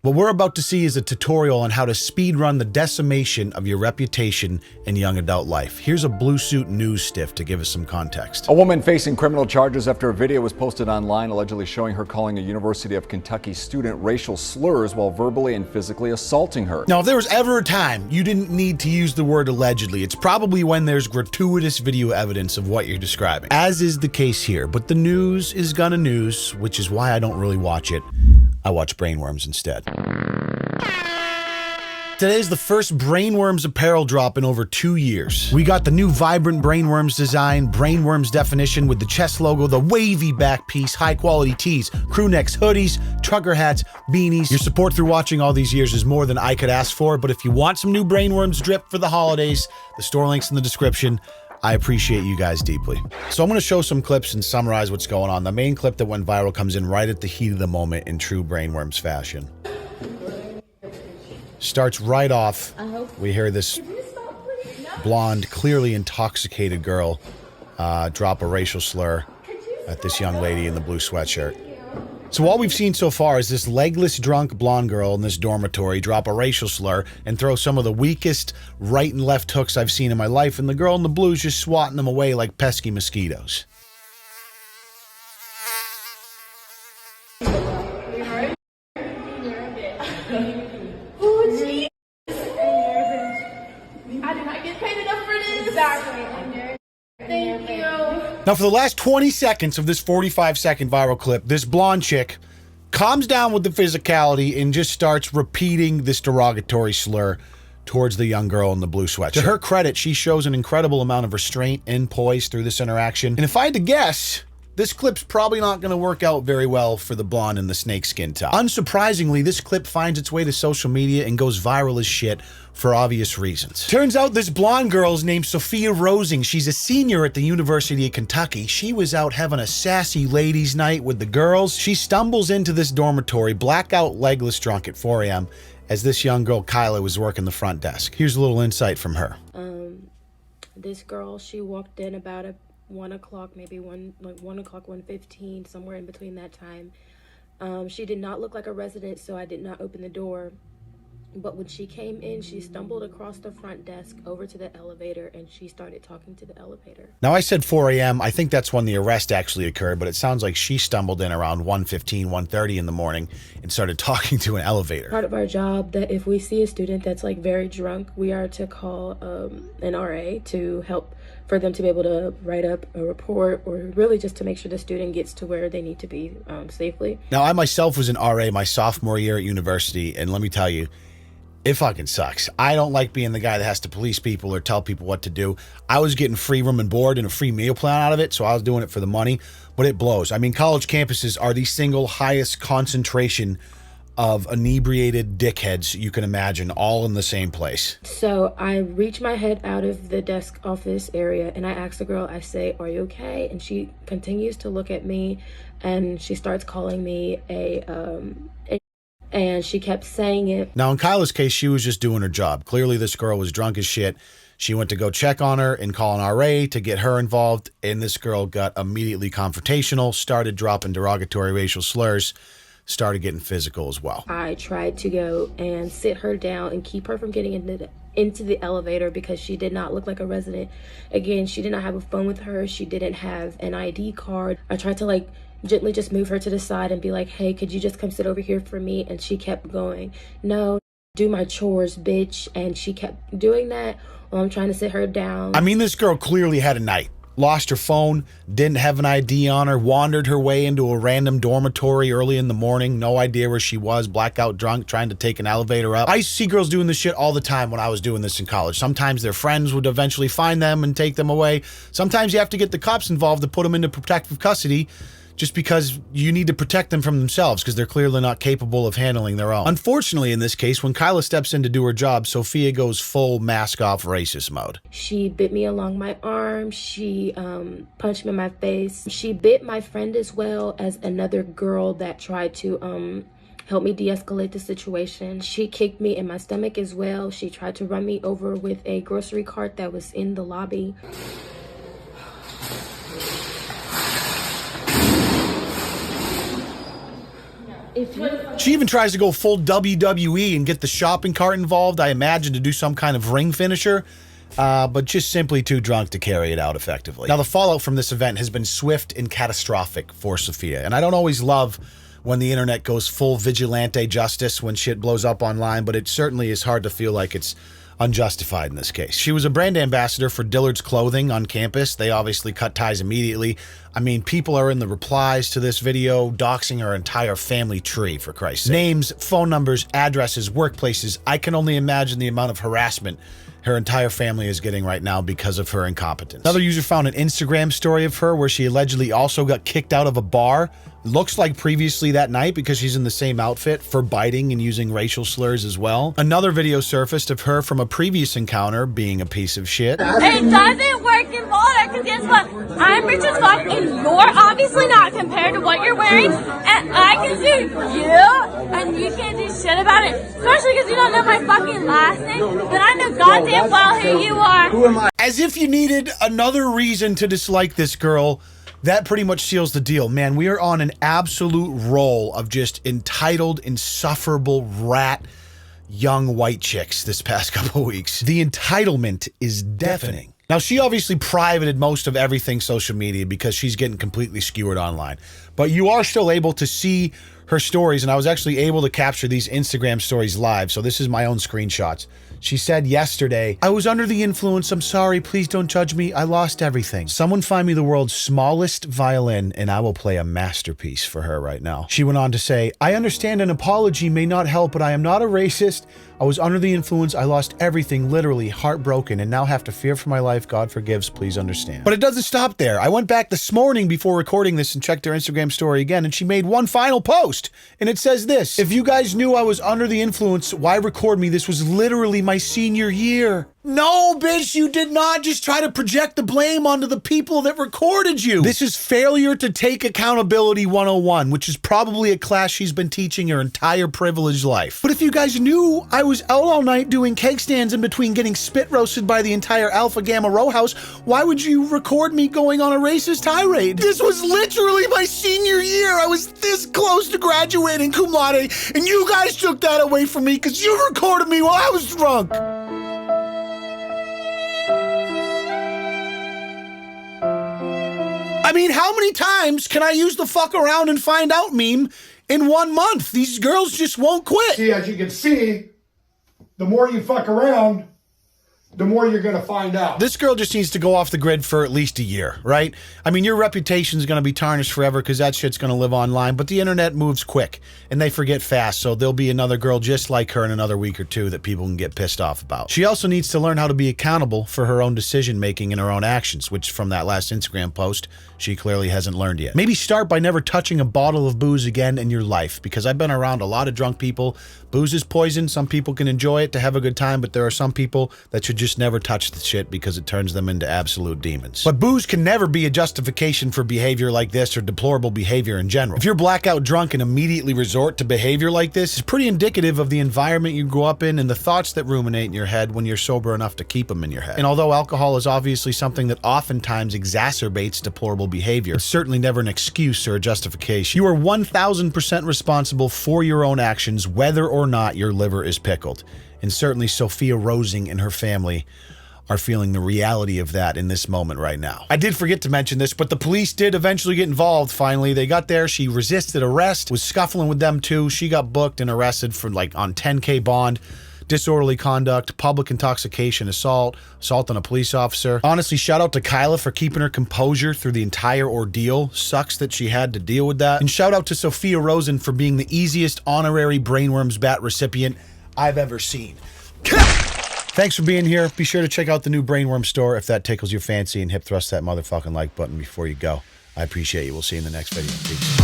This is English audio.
What we're about to see is a tutorial on how to speedrun the decimation of your reputation in young adult life. Here's a blue suit news stiff to give us some context. A woman facing criminal charges after a video was posted online allegedly showing her calling a University of Kentucky student racial slurs while verbally and physically assaulting her. Now, if there was ever a time you didn't need to use the word allegedly, it's probably when there's gratuitous video evidence of what you're describing, as is the case here. But the news is gonna news, which is why I don't really watch it. I watch Brainworms instead. Today is the first Brainworms apparel drop in over 2 years. We got the new vibrant Brainworms design, Brainworms definition with the chest logo, the wavy back piece, high quality tees, crew necks, hoodies, trucker hats, beanies. Your support through watching all these years is more than I could ask for, but if you want some new Brainworms drip for the holidays, the store link's in the description. I appreciate you guys deeply. So I'm going to show some clips and summarize what's going on. The main clip that went viral comes in right at the heat of the moment in true Brainworms fashion. Starts right off. We hear this blonde, clearly intoxicated girl drop a racial slur at this young lady in the blue sweatshirt. So all we've seen so far is this legless drunk blonde girl in this dormitory drop a racial slur and throw some of the weakest right and left hooks I've seen in my life, and the girl in the blue is just swatting them away like pesky mosquitoes. Now, for the last 20 seconds of this 45-second viral clip, this blonde chick calms down with the physicality and just starts repeating this derogatory slur towards the young girl in the blue sweatshirt. To her credit, she shows an incredible amount of restraint and poise through this interaction. And if I had to guess, this clip's probably not going to work out very well for the blonde in the snakeskin top. Unsurprisingly, this clip finds its way to social media and goes viral as shit for obvious reasons. Turns out this blonde girl is named Sophia Rosing. She's a senior at the University of Kentucky. She was out having a sassy ladies' night with the girls. She stumbles into this dormitory, blackout legless drunk at 4 a.m. as this young girl, Kyla, was working the front desk. Here's a little insight from her. This girl, she walked in about 1 o'clock, maybe 1 o'clock, 1:15, somewhere in between that time. She did not look like a resident, so I did not open the door. But when she came in, she stumbled across the front desk over to the elevator, and she started talking to the elevator. Now, I said 4 a.m. I think that's when the arrest actually occurred, but it sounds like she stumbled in around 1:15, 1:30 in the morning and started talking to an elevator. Part of our job, that if we see a student that's like very drunk, we are to call an RA to help for them to be able to write up a report, or really just to make sure the student gets to where they need to be safely. Now, I myself was an RA my sophomore year at university, and let me tell you, it fucking sucks. I don't like being the guy that has to police people or tell people what to do. I was getting free room and board and a free meal plan out of it, so I was doing it for the money, but it blows. I mean, college campuses are the single highest concentration of inebriated dickheads you can imagine, all in the same place. So I reach my head out of the desk office area and I ask the girl, I say, "Are you okay?" And she continues to look at me and she starts calling me and she kept saying it. Now, in Kyla's case, she was just doing her job. Clearly, this girl was drunk as shit. She went to go check on her and call an RA to get her involved, and this girl got immediately confrontational, started dropping derogatory racial slurs, started getting physical as well. I tried to go and sit her down and keep her from getting into the elevator because she did not look like a resident. Again, she did not have a phone with her. She didn't have an ID card. I tried to gently just move her to the side and be like, "Hey, could you just come sit over here for me?" And she kept going, "No, do my chores, bitch." And she kept doing that while I'm trying to sit her down. I mean, this girl clearly had a night. Lost her phone, didn't have an ID on her, wandered her way into a random dormitory early in the morning, no idea where she was, blackout drunk, trying to take an elevator up. I used to see girls doing this shit all the time when I was doing this in college. Sometimes their friends would eventually find them and take them away. Sometimes you have to get the cops involved to put them into protective custody, just because you need to protect them from themselves because they're clearly not capable of handling their own. Unfortunately, in this case, when Kyla steps in to do her job, Sophia goes full mask-off racist mode. She bit me along my arm. She punched me in my face. She bit my friend as well as another girl that tried to help me de-escalate the situation. She kicked me in my stomach as well. She tried to run me over with a grocery cart that was in the lobby. She even tries to go full WWE and get the shopping cart involved, I imagine, to do some kind of ring finisher, but just simply too drunk to carry it out effectively. Now, the fallout from this event has been swift and catastrophic for Sophia, and I don't always love when the internet goes full vigilante justice when shit blows up online, but it certainly is hard to feel like it's unjustified in this case. She was a brand ambassador for Dillard's Clothing on campus. They obviously cut ties immediately. I mean, people are in the replies to this video doxing her entire family tree, for Christ's sake. Names, phone numbers, addresses, workplaces. I can only imagine the amount of harassment her entire family is getting right now because of her incompetence. Another user found an Instagram story of her where she allegedly also got kicked out of a bar. Looks like previously that night because she's in the same outfit for biting and using racial slurs as well. Another video surfaced of her from a previous encounter being a piece of shit. It doesn't work in Boulder because guess what? I'm rich as fuck and you're obviously not compared to what you're wearing, and I can sue you and you can't do shit about it, especially because you don't know my fucking last name, but I know goddamn well who you are. Who am I? As if you needed another reason to dislike this girl. That pretty much seals the deal. Man, we are on an absolute roll of just entitled, insufferable rat young white chicks this past couple weeks. The entitlement is deafening. Now, she obviously privated most of everything social media because she's getting completely skewered online. But you are still able to see her stories, and I was actually able to capture these Instagram stories live, so this is my own screenshots. She said yesterday, "I was under the influence. I'm sorry. Please don't judge me. I lost everything. Someone find me the world's smallest violin and I will play a masterpiece for her right now." She went on to say, "I understand an apology may not help, but I am not a racist. I was under the influence. I lost everything, literally heartbroken, and now have to fear for my life. God forgives. Please understand." But it doesn't stop there. I went back this morning before recording this and checked her Instagram story again, and she made one final post. And it says this: "If you guys knew I was under the influence, why record me? This was literally my senior year." No, bitch, you did not just try to project the blame onto the people that recorded you. This is failure to take accountability 101, which is probably a class she's been teaching her entire privileged life. But if you guys knew I was out all night doing cake stands in between getting spit roasted by the entire Alpha Gamma row house, why would you record me going on a racist tirade? This was literally my senior year. I was this close to graduating cum laude, and you guys took that away from me because you recorded me while I was drunk. I mean, how many times can I use the fuck around and find out meme in 1 month? These girls just won't quit. See, as you can see, the more you fuck around, the more you're going to find out. This girl just needs to go off the grid for at least a year, right? I mean, your reputation's going to be tarnished forever because that shit's going to live online, but the internet moves quick and they forget fast, so there'll be another girl just like her in another week or two that people can get pissed off about. She also needs to learn how to be accountable for her own decision-making and her own actions, which from that last Instagram post, she clearly hasn't learned yet. Maybe start by never touching a bottle of booze again in your life, because I've been around a lot of drunk people. Booze is poison. Some people can enjoy it to have a good time, but there are some people that should just never touch the shit because it turns them into absolute demons. But booze can never be a justification for behavior like this or deplorable behavior in general. If you're blackout drunk and immediately resort to behavior like this, it's pretty indicative of the environment you grow up in and the thoughts that ruminate in your head when you're sober enough to keep them in your head. And although alcohol is obviously something that oftentimes exacerbates deplorable behavior, it's certainly never an excuse or a justification. You are 1000% responsible for your own actions, whether or not your liver is pickled. And certainly Sophia Rosing and her family are feeling the reality of that in this moment right now. I did forget to mention this, but the police did eventually get involved. Finally, they got there. She resisted arrest, was scuffling with them too. She got booked and arrested for like on $10K bond, disorderly conduct, public intoxication, assault on a police officer. Honestly, shout out to Kyla for keeping her composure through the entire ordeal. Sucks that she had to deal with that. And shout out to Sophia Rosen for being the easiest honorary Brainworms bat recipient I've ever seen. Thanks for being here. Be sure to check out the new Brainworm store if that tickles your fancy, and hip thrust that motherfucking like button before you go. I appreciate you. We'll see you in the next video. Peace.